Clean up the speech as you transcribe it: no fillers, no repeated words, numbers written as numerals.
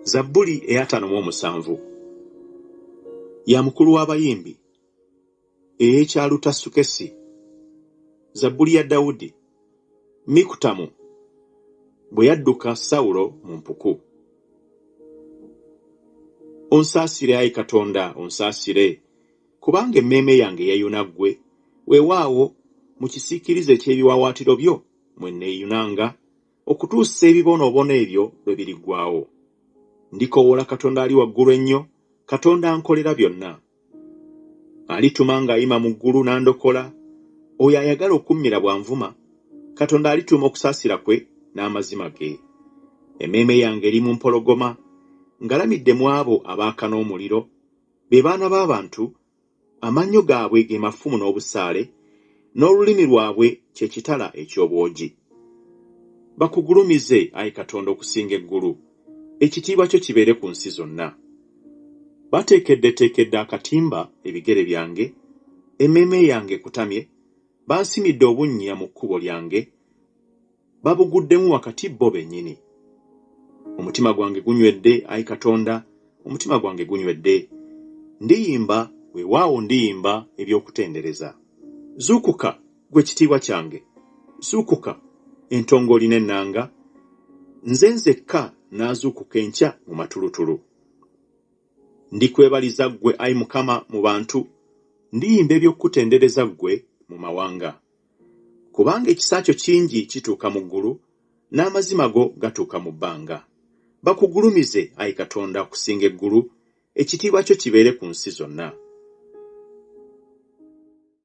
Zabbuli ey'ataano mu omusanvu ya mukulu w'abayimbi ey'ekyalutasukesi. Zabbuli ya Dawudi. Mikutamu bwe yadduka Sawulo mu mpuku. Onsaasire ayi Katonda, onsaasire, kubanga emmeeme yange yayuna ggwe. Weewaawo mu kisiikirize ky'ebiwaawaatiro byo mwe neeyunanga, okutuusa ebibonoobono ebyo lwe biriggwaawo. Ndikoowoola Katonda ali waggulu ennyo, Katonda ankolera byonna. Alituma ng'ayima mu ggulu n'andokola, oyo ayagala okummira bw'anvuma, Katonda alituma okusaasira kwe n'amazima ge. Emmeeme yange eri mu mpologoma, ngalamidde mu abo abaaka n'omuliro, be baana b'abantu, amannyo gaabwe ge mafumu n'obusaale, n'olulimi lwabwe kye kitala eky'obwogi. Bakugulumize, ayi Katonda, okusinga eggulu, ekitiibwa kyo kibeere ku nsi zonna. Bateekeddeteekedde akatimba ebigere byange, emmeeme yange ekutamye, bansimidde obunnya mu kkubo lyange, babuguddemu wakati bo bennyini. Omutima gwange gunywedde, ayi Katonda, omutima gwange gunywedde. Ndiyimba, weewaawo ndiyimba eby'okutendereza. Zuukuka, gwe kitiibwa kyange. Zuukuka, entongooli n'ennanga. Nze nzekka naazuukuka enkya mu matulutulu. Ndikwebaliza ggwe, ayi Mukama, mu bantu. Ndiyimba eby'okutendereza ggwe mu mawanga. Kubanga ekisa kyo kingi kituuka mu ggulu, n'amazima go gatuuka mu bbanga. Bakugulumize, ayi Katonda, okusinga eggulu, ekitiibwa kyo kibeere ku nsi zonna.